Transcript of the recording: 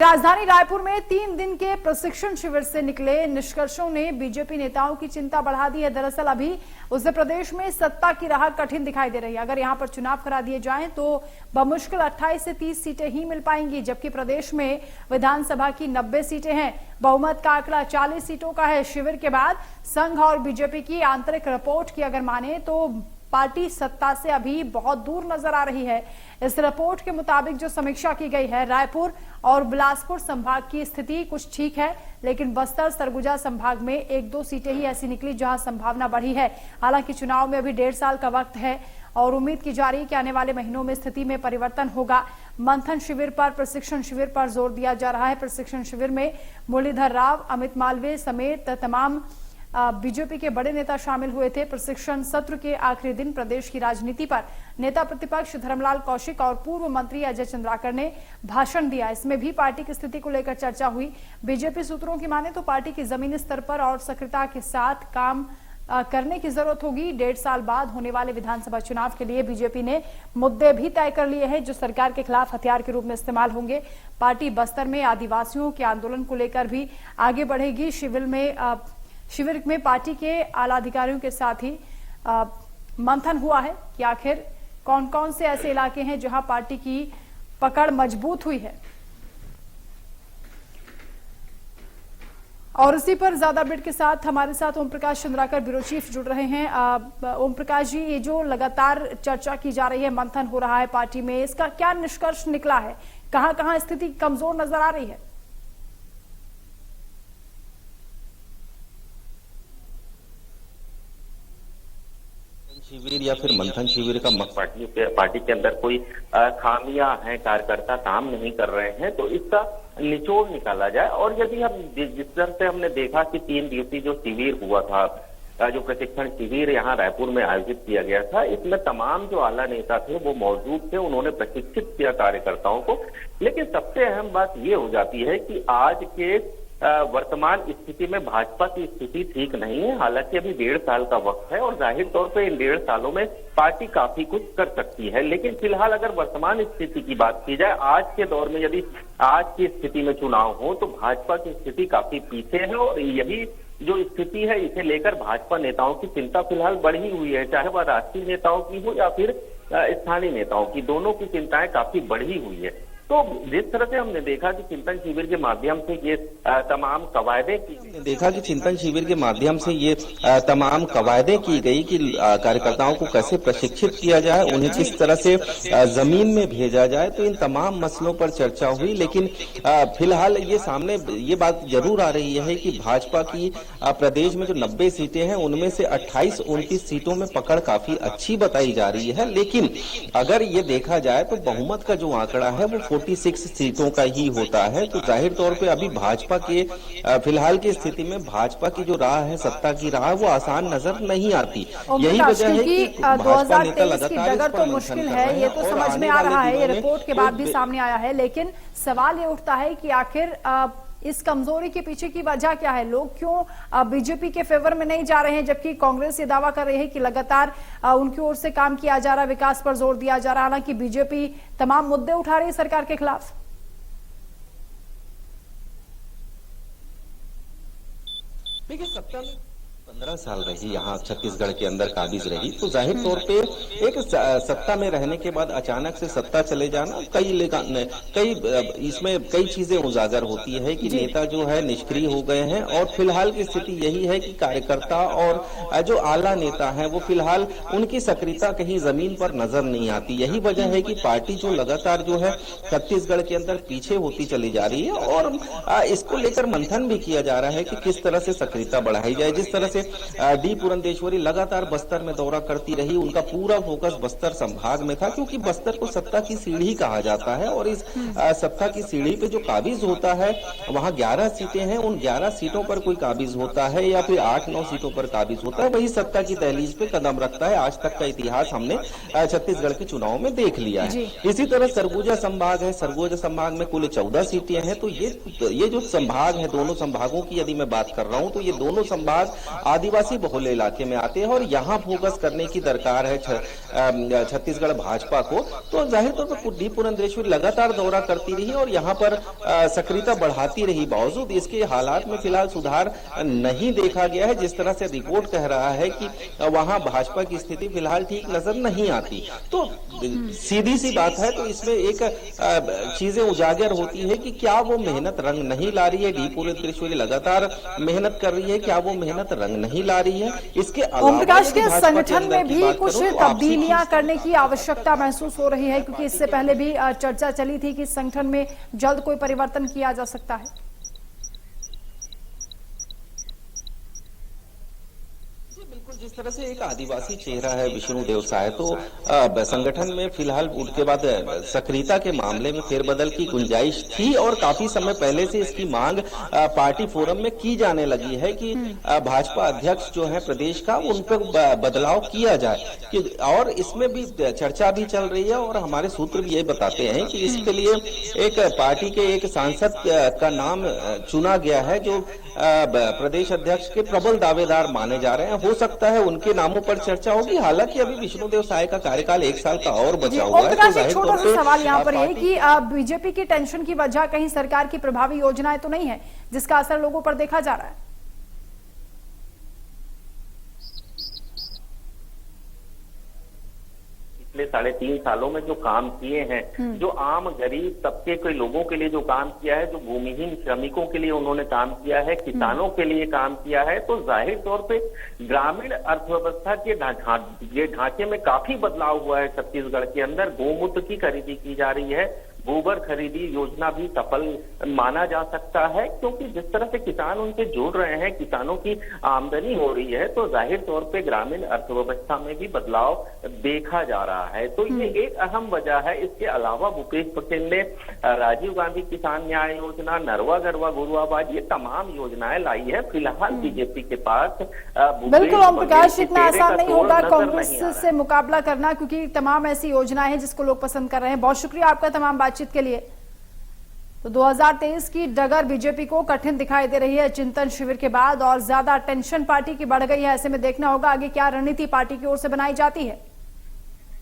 राजधानी रायपुर में 3 दिन के प्रशिक्षण शिविर से निकले निष्कर्षों ने बीजेपी नेताओं की चिंता बढ़ा दी है। दरअसल अभी उत्तर प्रदेश में सत्ता की राह कठिन दिखाई दे रही है। अगर यहां पर चुनाव करा दिए जाएं तो बमुश्किल 28 से 30 सीटें ही मिल पाएंगी, जबकि प्रदेश में विधानसभा की 90 सीटें हैं। बहुमत का आंकड़ा 40 सीटों का है। शिविर के बाद संघ और बीजेपी की आंतरिक रिपोर्ट की अगर माने तो पार्टी सत्ता से अभी बहुत दूर नजर आ रही है। इस रिपोर्ट के मुताबिक जो समीक्षा की गई है, रायपुर और बिलासपुर संभाग की स्थिति कुछ ठीक है, लेकिन बस्तर सरगुजा संभाग में 1-2 सीटें ही ऐसी निकली जहां संभावना बढ़ी है। हालांकि चुनाव में अभी 1.5 साल का वक्त है और उम्मीद की जा रही है कि आने वाले महीनों में स्थिति में परिवर्तन होगा। मंथन शिविर पर, प्रशिक्षण शिविर पर जोर दिया जा रहा है। प्रशिक्षण शिविर में मुरलीधर राव, अमित मालवीय समेत तमाम बीजेपी के बड़े नेता शामिल हुए थे। प्रशिक्षण सत्र के आखिरी दिन प्रदेश की राजनीति पर नेता प्रतिपक्ष धर्मलाल कौशिक और पूर्व मंत्री अजय चंद्राकर ने भाषण दिया। इसमें भी पार्टी की स्थिति को लेकर चर्चा हुई। बीजेपी सूत्रों की माने तो पार्टी की जमीनी स्तर पर और सक्रियता के साथ काम करने की जरूरत होगी। 1.5 साल बाद होने वाले विधानसभा चुनाव के लिए बीजेपी ने मुद्दे भी तय कर लिए हैं जो सरकार के खिलाफ हथियार के रूप में इस्तेमाल होंगे। पार्टी बस्तर में आदिवासियों के आंदोलन को लेकर भी आगे बढ़ेगी। शिविर में पार्टी के आला अधिकारियों के साथ ही मंथन हुआ है कि आखिर कौन कौन से ऐसे इलाके हैं जहां पार्टी की पकड़ मजबूत हुई है। और इसी पर ज्यादा अपडेट के साथ हमारे साथ ओम प्रकाश चंद्राकर, ब्यूरो चीफ, जुड़ रहे हैं। ओम प्रकाश जी, ये जो लगातार चर्चा की जा रही है, मंथन हो रहा है पार्टी में, इसका क्या निष्कर्ष निकला है? कहां कहां स्थिति कमजोर नजर आ रही है? शिविर या फिर मंथन शिविर का पार्टी के अंदर कोई खामियां हैं, कार्यकर्ता काम नहीं कर रहे हैं, तो इसका निचोड़ निकाला जाए। और यदि हम जिस तरह से हमने देखा कि 3 दिवसीय जो शिविर हुआ था, जो प्रशिक्षण शिविर यहाँ रायपुर में आयोजित किया गया था, इसमें तमाम जो आला नेता थे वो मौजूद थे। उन्होंने प्रशिक्षित किया कार्यकर्ताओं को। लेकिन सबसे अहम बात ये हो जाती है कि आज के वर्तमान स्थिति में भाजपा की स्थिति ठीक नहीं है। हालांकि अभी 1.5 साल का वक्त है और जाहिर तौर पे इन 1.5 सालों में पार्टी काफी कुछ कर सकती है। लेकिन फिलहाल अगर वर्तमान स्थिति की बात की जाए, आज के दौर में यदि आज की स्थिति में चुनाव हो तो भाजपा की स्थिति काफी पीछे है। और यही जो स्थिति है, इसे लेकर भाजपा नेताओं की चिंता फिलहाल बढ़ी हुई है, चाहे वह राष्ट्रीय नेताओं की हो या फिर स्थानीय नेताओं की, दोनों की चिंताएं काफी बढ़ी हुई है। तो जिस तरह से हमने देखा कि चिंतन शिविर के माध्यम से ये तमाम कवायदे की गई कि कार्यकर्ताओं को कैसे प्रशिक्षित किया जाए, उन्हें किस तरह से जमीन में भेजा जाए, तो इन तमाम मसलों पर चर्चा हुई। लेकिन फिलहाल ये बात जरूर आ रही है कि भाजपा की प्रदेश में जो 90 सीटें हैं उनमें से 28-29 सीटों में पकड़ काफी अच्छी बताई जा रही है। लेकिन अगर ये देखा जाए तो बहुमत का जो आंकड़ा है वो 46 सीटों का ही होता है। तो जाहिर तौर पे अभी भाजपा के फिलहाल की स्थिति में भाजपा की जो राह है, सत्ता की राह, वो आसान नजर नहीं आती। यही वजह है कि 2023 की डगर तो मुश्किल है, ये तो समझ में आ रहा है, ये रिपोर्ट के बाद भी सामने आया है। लेकिन सवाल ये उठता है कि आखिर इस कमजोरी के पीछे की वजह क्या है? लोग क्यों बीजेपी के फेवर में नहीं जा रहे हैं, जबकि कांग्रेस ये दावा कर रही है कि लगातार उनकी ओर से काम किया जा रहा है, विकास पर जोर दिया जा रहा है। हालांकि बीजेपी तमाम मुद्दे उठा रही है सरकार के खिलाफ। देखिए, सत्ता में 15 साल रही, यहाँ छत्तीसगढ़ के अंदर काबिज रही, तो जाहिर तौर पे एक सत्ता में रहने के बाद अचानक से सत्ता चले जाना, इसमें कई चीजें उजागर होती है कि नेता जो है निष्क्रिय हो गए हैं। और फिलहाल की स्थिति यही है कि कार्यकर्ता और जो आला नेता है वो फिलहाल उनकी सक्रियता कहीं जमीन पर नजर नहीं आती। यही वजह है कि पार्टी जो लगातार जो है छत्तीसगढ़ के अंदर पीछे होती चली जा रही है। और इसको लेकर मंथन भी किया जा रहा है कि किस तरह से सक्रियता बढ़ाई जाए। जिस तरह से डी पुरंदेश्वरी लगातार बस्तर में दौरा करती रही, उनका पूरा फोकस बस्तर संभाग में था, क्योंकि बस्तर को सत्ता की सीढ़ी कहा जाता है। और इस सत्ता की सीढ़ी पे जो काबिज होता है, वहां 11 सीटें हैं, उन 11 सीटों पर कोई काबिज होता है या फिर 8-9 सीटों पर काबिज होता है, वही सत्ता की दहलीज पे कदम रखता है। आज तक का इतिहास हमने छत्तीसगढ़ के चुनाव में देख लिया है। इसी तरह सरगुजा संभाग है, सरगुजा संभाग में कुल 14 सीटें हैं। तो ये जो संभाग है, दोनों संभागों की यदि मैं बात कर रहा हूँ, तो ये दोनों संभाग आदिवासी बहुल इलाके में आते हैं और यहाँ फोकस करने की दरकार है छत्तीसगढ़ भाजपा को। तो जाहिर तौर पर डी पुरंदेश्वरी लगातार दौरा करती रही और यहाँ पर सक्रियता बढ़ाती रही, बावजूद इसके हालात में फिलहाल सुधार नहीं देखा गया है। जिस तरह से रिपोर्ट कह रहा है कि वहां भाजपा की स्थिति फिलहाल ठीक नजर नहीं आती, तो सीधी सी बात है। तो इसमें एक चीजें उजागर होती है कि क्या वो मेहनत रंग नहीं ला रही है, डी पुरंदेश्वरी लगातार मेहनत कर रही है, क्या वो मेहनत रंग नहीं ला रही है। इसके ओम प्रकाश के संगठन में भी कुछ तब्दीलियां करने की आवश्यकता महसूस हो रही है, क्योंकि इससे पहले भी चर्चा चली थी कि संगठन में जल्द कोई परिवर्तन किया जा सकता है। जिस तरह से एक आदिवासी चेहरा है विष्णुदेव साय, तो संगठन में फिलहाल उसके बाद सक्रियता के मामले में फेरबदल की गुंजाइश थी और काफी समय पहले से इसकी मांग पार्टी फोरम में की जाने लगी है कि भाजपा अध्यक्ष जो है प्रदेश का, उन पर बदलाव किया जाए कि, और इसमें भी चर्चा भी चल रही है। और हमारे सूत्र भी ये बताते हैं कि इसके लिए एक पार्टी के एक सांसद का नाम चुना गया है जो प्रदेश अध्यक्ष के प्रबल दावेदार माने जा रहे हैं। हो सकता है उनके नामों पर चर्चा होगी। हालांकि अभी विष्णुदेव साय का कार्यकाल 1 साल का और बचा हुआ है। तो एक छोटा सा सवाल यहाँ पर है कि बीजेपी की टेंशन की वजह कहीं सरकार की प्रभावी योजनाएं तो नहीं है जिसका असर लोगों पर देखा जा रहा है? पिछले 3.5 सालों में जो काम किए हैं, जो आम गरीब तबके के लोगों के लिए जो काम किया है, जो भूमिहीन श्रमिकों के लिए उन्होंने काम किया है, किसानों के लिए काम किया है, तो जाहिर तौर पे ग्रामीण अर्थव्यवस्था के ढांचे में काफी बदलाव हुआ है। छत्तीसगढ़ के अंदर गोमूत्र की खरीदी की जा रही है, गोबर खरीदी योजना भी सफल माना जा सकता है, क्योंकि जिस तरह से किसान उनसे जुड़ रहे हैं, किसानों की आमदनी हो रही है, तो जाहिर तौर पे ग्रामीण अर्थव्यवस्था में भी बदलाव देखा जा रहा है। तो ये एक अहम वजह है। इसके अलावा भूपेश बघेल ने राजीव गांधी किसान न्याय योजना, नरवा गरवा गुरुआबाद, ये तमाम योजनाएं लाई है। फिलहाल बीजेपी के पास बिल्कुल ओम प्रकाश, इतना आसान नहीं होगा कांग्रेस से मुकाबला करना, क्योंकि तमाम ऐसी योजनाएं हैं जिसको लोग पसंद कर रहे हैं। बहुत शुक्रिया आपका तमाम बातचीत के लिए। तो 2023 की डगर बीजेपी को कठिन दिखाई दे रही है चिंतन शिविर के बाद, और ज्यादा टेंशन पार्टी की बढ़ गई है। ऐसे में देखना होगा आगे क्या रणनीति पार्टी की ओर से बनाई जाती है।